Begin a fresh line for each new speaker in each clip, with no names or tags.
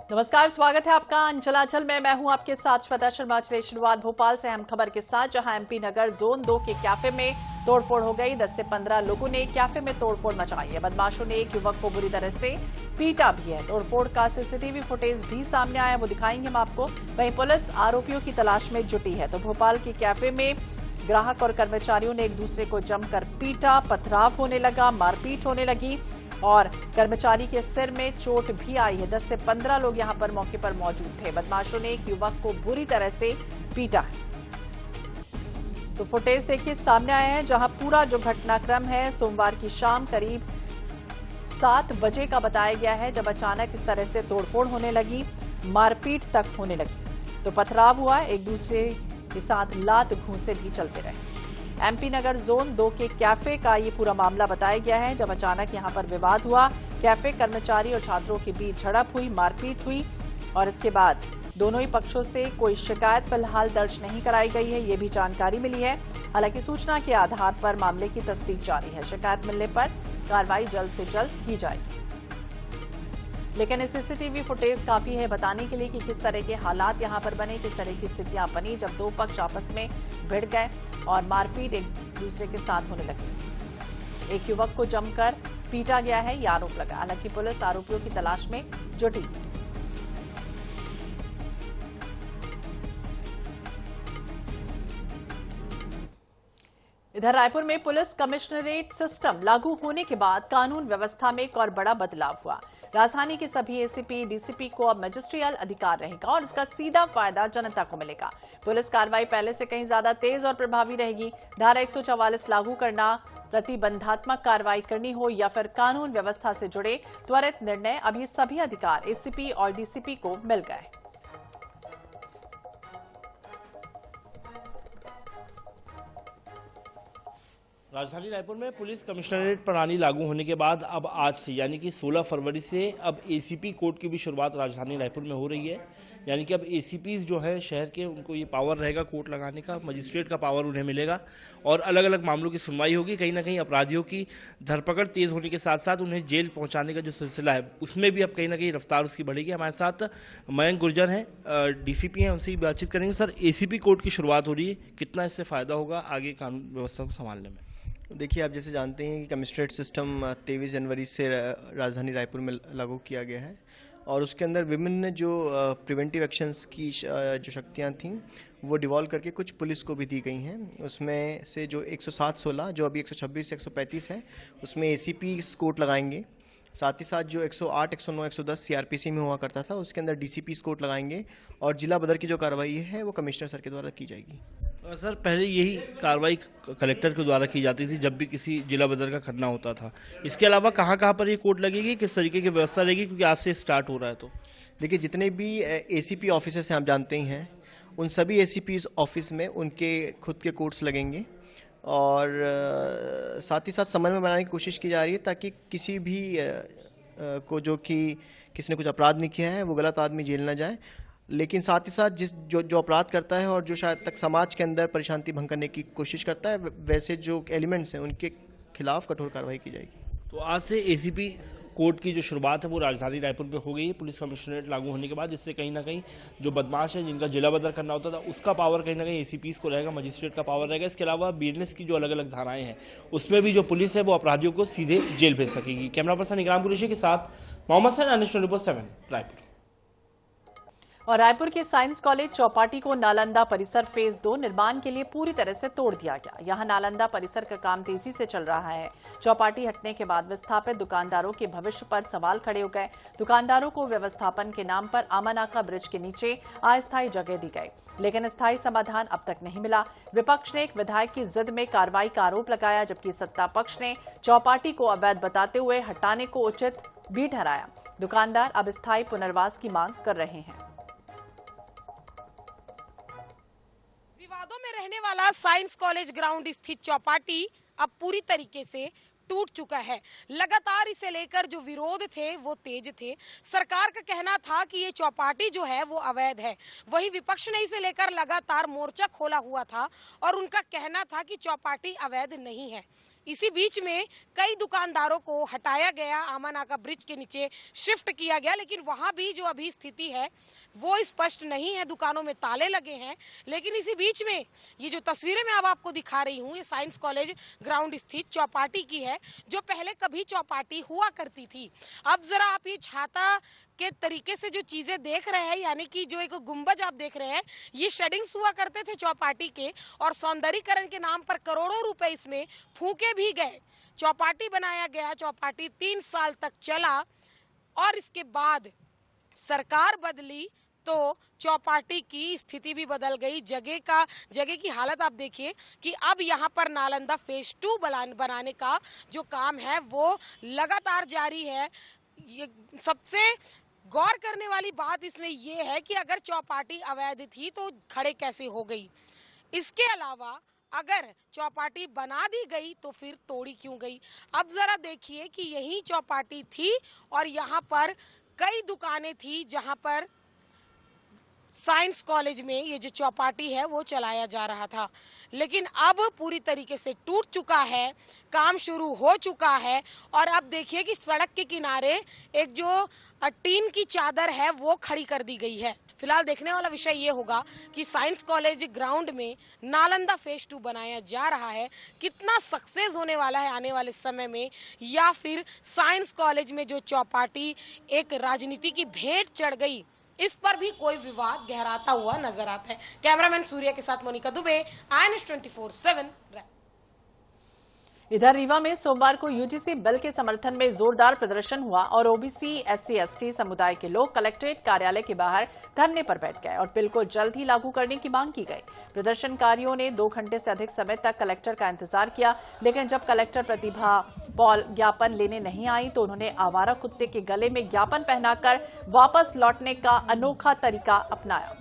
नमस्कार, स्वागत है आपका अंचलाचल में। मैं हूं आपके साथ श्वेता शर्मा। चलिए शुरुआत भोपाल से अहम खबर के साथ, जहां एमपी नगर जोन 2 के कैफे में तोड़फोड़ हो गई। 10 से 15 लोगों ने कैफे में तोड़फोड़ मचाई है। बदमाशों ने एक युवक को बुरी तरह से पीटा भी है। तोड़फोड़ का सीसीटीवी फुटेज भी सामने आया, वो दिखाएंगे हम आपको। वहीं पुलिस आरोपियों की तलाश में जुटी है। तो भोपाल के कैफे में ग्राहक और कर्मचारियों ने एक दूसरे को जमकर पीटा, पथराव होने लगा, मारपीट होने लगी और कर्मचारी के सिर में चोट भी आई है। 10 से 15 लोग यहां पर मौके पर मौजूद थे। बदमाशों ने एक युवक को बुरी तरह से पीटा है। तो फुटेज देखिए सामने आया है, जहां पूरा जो घटनाक्रम है सोमवार की शाम करीब 7 बजे का बताया गया है, जब अचानक इस तरह से तोड़फोड़ होने लगी, मारपीट तक होने लगी। तो पथराव हुआ, एक दूसरे के साथ लात घूंसे भी चलते रहे। एमपी नगर जोन 2 के कैफे का ये पूरा मामला बताया गया है, जब अचानक यहां पर विवाद हुआ। कैफे कर्मचारी और छात्रों के बीच झड़प हुई, मारपीट हुई और इसके बाद दोनों ही पक्षों से कोई शिकायत फिलहाल दर्ज नहीं कराई गई है, ये भी जानकारी मिली है। हालांकि सूचना के आधार पर मामले की तस्दीक जारी है। शिकायत मिलने पर कार्रवाई जल्द से जल्द की जाएगी। लेकिन इस सीसीटीवी फुटेज काफी है बताने के लिए कि किस तरह के हालात यहां पर बने, किस तरह की स्थितियां बनी जब दो पक्ष आपस में भिड़ गए और मारपीट एक दूसरे के साथ होने लगी। एक युवक को जमकर पीटा गया है, यह आरोप लगा। हालांकि पुलिस आरोपियों की तलाश में जुटी। इधर रायपुर में पुलिस कमिश्नरेट सिस्टम लागू होने के बाद कानून व्यवस्था में एक और बड़ा बदलाव हुआ। राजधानी के सभी एसीपी, डीसीपी को अब मजिस्ट्रियल अधिकार रहेगा और इसका सीधा फायदा जनता को मिलेगा। पुलिस कार्रवाई पहले से कहीं ज्यादा तेज और प्रभावी रहेगी। धारा 144 लागू करना, प्रतिबंधात्मक कार्रवाई करनी हो या फिर कानून व्यवस्था से जुड़े त्वरित निर्णय, अभी सभी अधिकार एसीपी और डीसीपी को मिल गए।
राजधानी रायपुर में पुलिस कमिश्नरेट प्रणाली लागू होने के बाद अब आज से यानी कि 16 फरवरी से अब एसीपी कोर्ट की भी शुरुआत राजधानी रायपुर में हो रही है। यानी कि अब एसीपीज जो है शहर के, उनको ये पावर रहेगा कोर्ट लगाने का, मजिस्ट्रेट का पावर उन्हें मिलेगा और अलग अलग मामलों की सुनवाई होगी। कहीं ना कहीं अपराधियों की धरपकड़ तेज होने के साथ साथ उन्हें जेल पहुँचाने का जो सिलसिला है उसमें भी अब कहीं ना कहीं रफ्तार उसकी बढ़ेगी। हमारे साथ मयंक गुर्जर हैं, डीसीपी हैं, उनसे बातचीत करेंगे। सर, एसीपी कोर्ट की शुरुआत हो रही है, कितना इससे फायदा होगा आगे कानून व्यवस्था को संभालने में?
देखिए, आप जैसे जानते हैं कि कमिश्नरेट सिस्टम 23 जनवरी से राजधानी रायपुर में लागू किया गया है और उसके अंदर विभिन्न जो प्रिवेंटिव एक्शंस की जो शक्तियां थीं वो डिवॉल्व करके कुछ पुलिस को भी दी गई हैं। उसमें से जो 107-16 जो अभी 126 से 135 है, उसमें एसीपी कोर्ट लगाएंगे। साथ ही साथ जो 108, 109, 110 सीआरपीसी में हुआ करता था उसके अंदर डीसीपी कोर्ट लगाएंगे और जिला बदर की जो कार्रवाई है वो कमिश्नर सर के द्वारा की जाएगी।
सर, पहले यही कार्रवाई कलेक्टर के द्वारा की जाती थी जब भी किसी जिला बदर का घटना होता था। इसके अलावा कहाँ कहाँ पर ये कोर्ट लगेगी, किस तरीके की व्यवस्था रहेगी, क्योंकि आज से स्टार्ट हो रहा है? तो
देखिए, जितने भी एसीपी ऑफिसर्स हैं आप जानते ही हैं, उन सभी एसीपी ऑफिस में उनके खुद के कोर्ट्स लगेंगे और साथ ही साथ समन्वय बनाने की कोशिश की जा रही है ताकि किसी भी को जो कि किसी ने कुछ अपराध नहीं किया है वो गलत आदमी जेल ना जाए। लेकिन साथ ही साथ जो अपराध करता है और जो शायद तक समाज के अंदर परेशानी भंग करने की कोशिश करता है, वैसे जो एलिमेंट्स हैं उनके खिलाफ कठोर कार्रवाई की जाएगी।
तो आज से एसीपी कोर्ट की जो शुरुआत है वो राजधानी रायपुर में हो गई है पुलिस कमिश्नरेट लागू होने के बाद, जिससे कहीं ना कहीं जो बदमाश है जिनका जिला बदर करना होता था उसका पावर कहीं ना कहीं एसीपीज को रहेगा, मजिस्ट्रेट का पावर रहेगा। इसके अलावा बीएनएस की जो अलग अलग धाराएं हैं उसमें भी जो पुलिस है वो अपराधियों को सीधे जेल भेज सकेगी। कैमरा पर्सन इकराम कुरैशी के साथ मोहम्मद सैन, नेशनल रिपोर्ट 7 रायपुर।
और रायपुर के साइंस कॉलेज चौपाटी को नालंदा परिसर फेज 2 निर्माण के लिए पूरी तरह से तोड़ दिया गया। यहां नालंदा परिसर का काम तेजी से चल रहा है। चौपाटी हटने के बाद विस्थापित दुकानदारों के भविष्य पर सवाल खड़े हो गए। दुकानदारों को व्यवस्थापन के नाम पर आमानाका ब्रिज के नीचे अस्थायी जगह दी गई, लेकिन स्थायी समाधान अब तक नहीं मिला। विपक्ष ने एक विधायक की जिद में कार्रवाई का आरोप लगाया, जबकि सत्ता पक्ष ने चौपाटी को अवैध बताते हुए हटाने को उचित भी ठहराया। दुकानदार अब स्थायी पुनर्वास की मांग कर रहे हैं।
विवादों में रहने वाला साइंस कॉलेज ग्राउंड स्थित चौपाटी अब पूरी तरीके से टूट चुका है। लगातार इसे लेकर जो विरोध थे वो तेज थे। सरकार का कहना था कि ये चौपाटी जो है वो अवैध है, वही विपक्ष ने इसे लेकर लगातार मोर्चा खोला हुआ था और उनका कहना था कि चौपाटी अवैध नहीं है। इसी बीच में कई दुकानदारों को हटाया गया, आमा नाका ब्रिज के नीचे शिफ्ट किया गया, लेकिन वहां भी जो अभी स्थिति है वो स्पष्ट नहीं है। दुकानों में ताले लगे हैं। लेकिन इसी बीच में ये जो तस्वीरें मैं अब आपको दिखा रही हूँ, ये साइंस कॉलेज ग्राउंड स्थित चौपाटी की है, जो पहले कभी चौपाटी हुआ करती थी। अब जरा आप ये छाता के तरीके से जो चीजें देख रहे हैं, यानी कि जो एक गुंबज आप देख रहे हैं, ये शेडिंग्स हुआ करते थे चौपाटी के, और सौंदर्यीकरण के नाम पर करोड़ों रुपए इसमें फूके भी गए। चौपाटी बनाया गया, चौपाटी 3 साल तक चला और इसके बाद सरकार बदली तो चौपाटी की स्थिति भी बदल गई। जगह की हालत आप देखिए कि अब यहाँ पर नालंदा फेज 2 बनाने का जो काम है वो लगातार जारी है। ये सबसे गौर करने वाली बात इसमें ये है कि अगर चौपाटी अवैध थी तो खड़े कैसे हो गई। इसके अलावा अगर चौपाटी बना दी गई तो फिर तोड़ी क्यों गई। अब जरा देखिए कि यही चौपाटी थी और यहाँ पर कई दुकानें थी जहाँ पर साइंस कॉलेज में ये जो चौपाटी है वो चलाया जा रहा था, लेकिन अब पूरी तरीके से टूट चुका है, काम शुरू हो चुका है। और अब देखिए कि सड़क के किनारे एक जो टीन की चादर है वो खड़ी कर दी गई है। फिलहाल देखने वाला विषय ये होगा कि साइंस कॉलेज ग्राउंड में नालंदा फेज 2 बनाया जा रहा है, कितना सक्सेस होने वाला है आने वाले समय में, या फिर साइंस कॉलेज में जो चौपाटी एक राजनीति की भेंट चढ़ गई, इस पर भी कोई विवाद गहराता हुआ नजर आता है। कैमरामैन सूर्या के साथ मोनिका दुबे, INS 24/7।
इधर रीवा में सोमवार को यूजीसी बिल के समर्थन में जोरदार प्रदर्शन हुआ और ओबीसी SC/ST समुदाय के लोग कलेक्ट्रेट कार्यालय के बाहर धरने पर बैठ गए और बिल को जल्द ही लागू करने की मांग की गई। प्रदर्शनकारियों ने 2 घंटे से अधिक समय तक कलेक्टर का इंतजार किया, लेकिन जब कलेक्टर प्रतिभा पॉल ज्ञापन लेने नहीं आई तो उन्होंने आवारा कुत्ते के गले में ज्ञापन पहनाकर वापस लौटने का अनोखा तरीका अपनाया।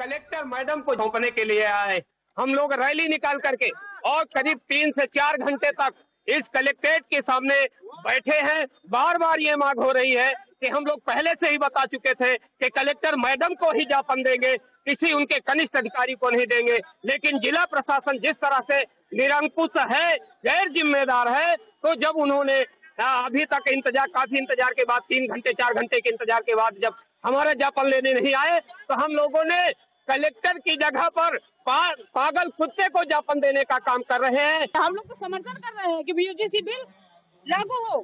कलेक्टर मैडम को सौंपने के लिए आए। हम लोग रैली निकाल करके और करीब 3 से 4 घंटे तक इस कलेक्ट्रेट के सामने बैठे हैं। बार बार ये मांग हो रही है कि हम लोग पहले से ही बता चुके थे कि कलेक्टर मैडम को ही ज्ञापन देंगे, किसी उनके कनिष्ठ अधिकारी को नहीं देंगे। लेकिन जिला प्रशासन जिस तरह से निरंकुश है, गैर जिम्मेदार है, तो जब उन्होंने अभी तक काफी इंतजार के बाद 3 घंटे 4 घंटे के इंतजार के बाद जब हमारे ज्ञापन लेने नहीं आए तो हम लोगों ने कलेक्टर की जगह पर पागल कुत्ते को ज्ञापन देने का काम कर रहे हैं।
हम लोग तो समर्थन कर रहे हैं कि यूजीसी बिल लागू हो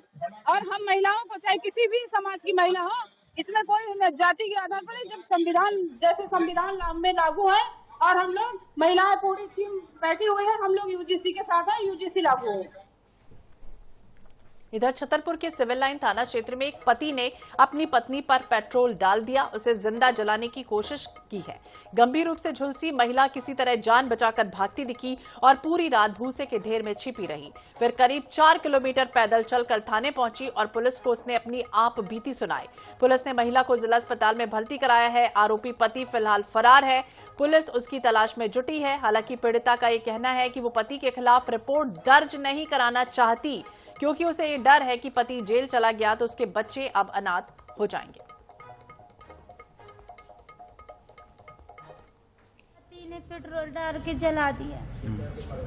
और हम महिलाओं को, चाहे किसी भी समाज की महिला हो, इसमें कोई जाति के आधार पर जब संविधान में लागू है और हम लोग महिलाएं पूरी टीम बैठी हुई है, हम लोग यूजीसी के साथ हैं, यूजीसी लागू हो।
इधर छतरपुर के सिविल लाइन थाना क्षेत्र में एक पति ने अपनी पत्नी पर पेट्रोल डाल दिया, उसे जिंदा जलाने की कोशिश की है। गंभीर रूप से झुलसी महिला किसी तरह जान बचाकर भागती दिखी और पूरी रात भूसे के ढेर में छिपी रही। फिर करीब 4 किलोमीटर पैदल चलकर थाने पहुंची और पुलिस को उसने अपनी आप बीती सुनाई। पुलिस ने महिला को जिला अस्पताल में भर्ती कराया है। आरोपी पति फिलहाल फरार है। पुलिस उसकी तलाश में जुटी है। हालांकि पीड़िता का ये कहना है कि वो पति के खिलाफ रिपोर्ट दर्ज नहीं कराना चाहती, क्योंकि उसे ये डर है कि पति जेल चला गया तो उसके बच्चे अब अनाथ हो जाएंगे।
पति ने पेट्रोल डाल के जला दिया।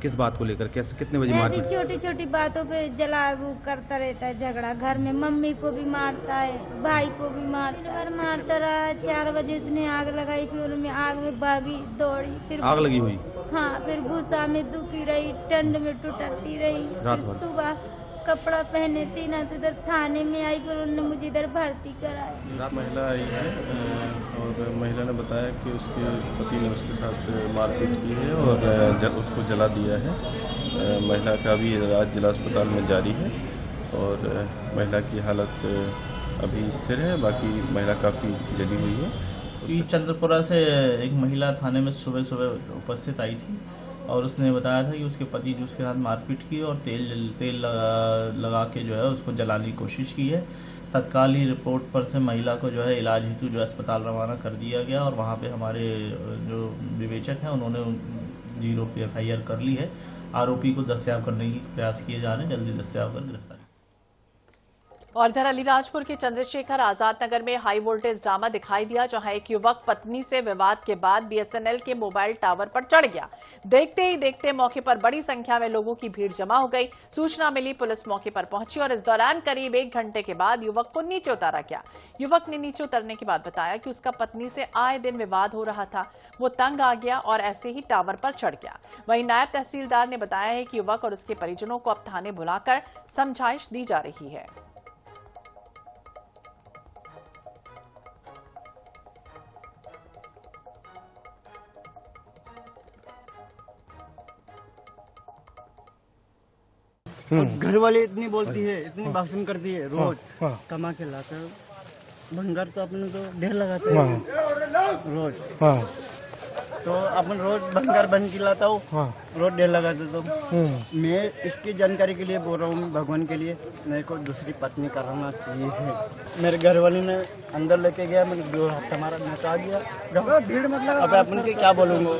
किस बात को लेकर, कैसे, कितने बजे मार?
ऐसी छोटी छोटी बातों पे जला वो करता रहता है झगड़ा। घर में मम्मी को भी मारता है, भाई को भी मारता रहा। 4 बजे उसने आग लगाई, फिर उनमें आग में भागी दौड़ी, फिर
आग लगी हुई।
हाँ, फिर भूसा में दुखी रही, ठंड में टुटती रही। फिर सुबह कपड़ा पहने थी ना तो इधर थाने में आई, फिर उन्होंने मुझे इधर भर्ती कराया।
महिला आई है और महिला ने बताया कि उसके पति ने उसके साथ मारपीट की है और उसको जला दिया है। महिला का भी इलाज जिला अस्पताल में जारी है और महिला की हालत अभी स्थिर है। बाकी महिला काफ़ी जली हुई है।
चंद्रपुरा से एक महिला थाने में सुबह सुबह उपस्थित आई थी और उसने बताया था कि उसके पति ने उसके साथ मारपीट की और तेल लगा के जो है उसको जलाने की कोशिश की है। तत्काल ही रिपोर्ट पर से महिला को जो है इलाज हेतु जो अस्पताल रवाना कर दिया गया और वहाँ पे हमारे जो विवेचक हैं उन्होंने 0 पे FIR कर ली है। आरोपी को दस्तयाब करने की प्रयास किए जा रहे हैं, जल्दी दस्तयाब कर गिरफ्तार।
और इधर अलीराजपुर के चंद्रशेखर आजाद नगर में हाई वोल्टेज ड्रामा दिखाई दिया, जहां एक युवक पत्नी से विवाद के बाद बीएसएनएल के मोबाइल टावर पर चढ़ गया। देखते ही देखते मौके पर बड़ी संख्या में लोगों की भीड़ जमा हो गई। सूचना मिली, पुलिस मौके पर पहुंची और इस दौरान करीब 1 घंटे के बाद युवक को नीचे उतारा गया। युवक ने नीचे उतरने के बाद बताया कि उसका पत्नी से आए दिन विवाद हो रहा था। वो तंग आ गया और ऐसे ही टावर पर चढ़ गया। वहीं नायब तहसीलदार ने बताया है कि युवक और उसके परिजनों को अब थाने बुलाकर समझाइश दी जा रही है।
घर वाले इतनी बोलती है, इतनी भाषण करती है, रोज कमा के लाता है। भंगार तो अपने तो ढेर लगाते हैं रोज, तो अपन रोज भंगार बन के लाता हूँ, रोज ढेर लगाते। तो मैं इसकी जानकारी के लिए बोल रहा हूँ, भगवान के लिए मेरे को दूसरी पत्नी कराना चाहिए है। मेरे घर वाले ने अंदर लेके गया, मैंने 2 हफ्ता हमारा नचा दिया। भीड़ मतलब अब अपन के क्या बोलूँगा,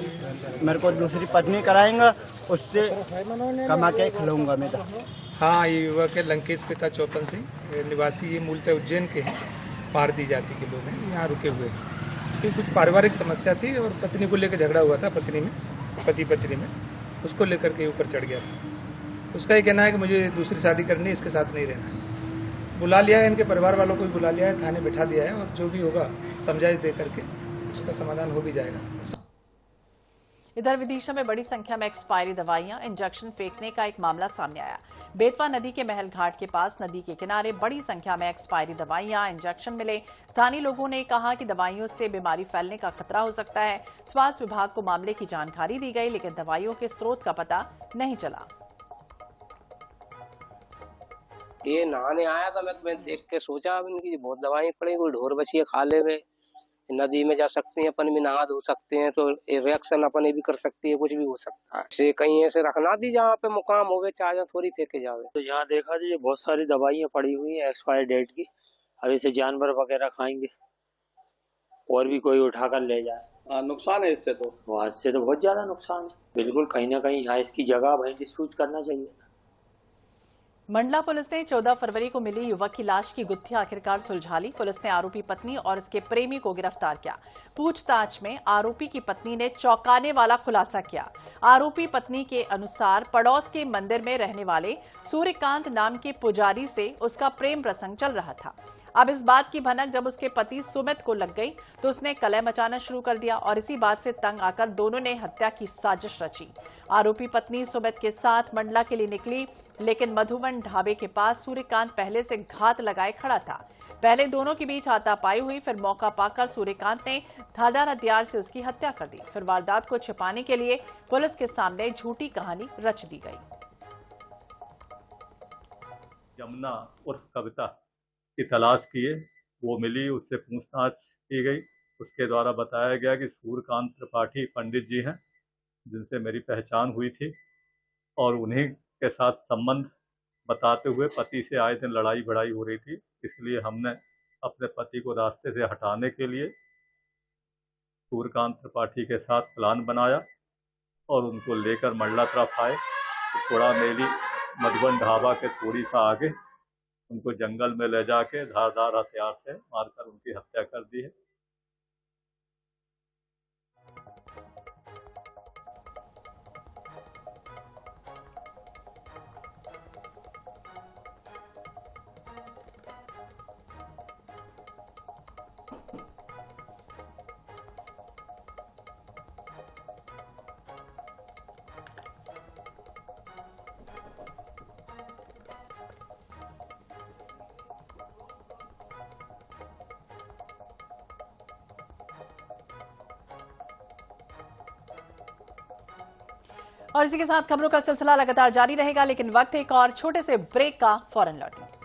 मेरे को दूसरी पत्नी कराएंगा, उससे कमा के खिलाऊंगा मैं।
हाँ, ये युवक है लंकेश पिता चौपन सिंह, निवासी ये मूलतः उज्जैन के हैं, पारदी जाति के लोग हैं, यहाँ रुके हुए हैं। कुछ पारिवारिक समस्या थी और पत्नी को लेकर झगड़ा हुआ था, पति पत्नी में, उसको लेकर के ऊपर चढ़ गया था। उसका ये कहना है कि मुझे दूसरी शादी करनी है, इसके साथ नहीं रहना है। बुला लिया है, इनके परिवार वालों को भी बुला लिया है, थाने बिठा दिया है और जो भी होगा समझाइश दे करके उसका समाधान हो भी जाएगा।
इधर विदिशा में बड़ी संख्या में एक्सपायरी दवाइयां, इंजेक्शन फेंकने का एक मामला सामने आया। बेतवा नदी के महल घाट के पास नदी के किनारे बड़ी संख्या में एक्सपायरी दवाइयां, इंजेक्शन मिले। स्थानीय लोगों ने कहा कि दवाइयों से बीमारी फैलने का खतरा हो सकता है। स्वास्थ्य विभाग को मामले की जानकारी दी गई, लेकिन दवाइयों के स्रोत का पता नहीं चला।
ये नहाने आया था, मैं देख के सोचा इनकी बहुत दवाई पड़ी, कोई ढोर बची है खाले में, नदी में जा सकते हैं, अपन भी नहा धो सकते हैं, तो रिएक्शन अपन भी कर सकती है, कुछ भी हो सकता है। से कहीं ऐसे रखना दी जहाँ पे मुकाम होवे, चाहे थोड़ी फेंके जावे।
तो यहाँ देखा जी बहुत सारी दवाइयाँ पड़ी हुई है एक्सपायर डेट की, अब इसे जानवर वगैरह खाएंगे और भी कोई उठाकर ले जाए,
नुकसान है इससे। तो
इससे तो बहुत ज्यादा नुकसान है, बिल्कुल कहीं ना कहीं यहाँ इसकी जगह भाई डिस्प्यूट करना चाहिए।
मंडला पुलिस ने 14 फरवरी को मिली युवक की लाश की गुत्थी आखिरकार सुलझा ली। पुलिस ने आरोपी पत्नी और उसके प्रेमी को गिरफ्तार किया। पूछताछ में आरोपी की पत्नी ने चौंकाने वाला खुलासा किया। आरोपी पत्नी के अनुसार पड़ोस के मंदिर में रहने वाले सूर्यकांत नाम के पुजारी से उसका प्रेम प्रसंग चल रहा था। अब इस बात की भनक जब उसके पति सुमित को लग गई तो उसने कलह मचाना शुरू कर दिया और इसी बात से तंग आकर दोनों ने हत्या की साजिश रची। आरोपी पत्नी सुमित के साथ मंडला के लिए निकली, लेकिन मधुवन ढाबे के पास सूर्यकांत पहले से घात लगाए खड़ा था। पहले दोनों के बीच हाथापाई हुई, फिर मौका पाकर सूर्यकांत ने धारदार हथियार से उसकी हत्या कर दी। फिर वारदात को छिपाने के लिए पुलिस के सामने झूठी कहानी रच दी गई।
यमुना उर्फ कविता की तलाश किए, वो मिली, उससे पूछताछ की गई। उसके द्वारा बताया गया कि सूर्यकांत त्रिपाठी पंडित जी हैं जिनसे मेरी पहचान हुई थी और उन्हीं के साथ संबंध बताते हुए पति से आए दिन लड़ाई भिड़ाई हो रही थी। इसलिए हमने अपने पति को रास्ते से हटाने के लिए सूर्यकांत त्रिपाठी के साथ प्लान बनाया और उनको लेकर मंडला तरफ आए। थोड़ा मेली मधुबन ढाबा के थोड़ी सा आगे उनको जंगल में ले जाके धारदार हथियार से मारकर उनकी हत्या कर दी है।
और इसी के साथ खबरों का सिलसिला लगातार जारी रहेगा, लेकिन वक्त एक और छोटे से ब्रेक का, फौरन लौटेंगे।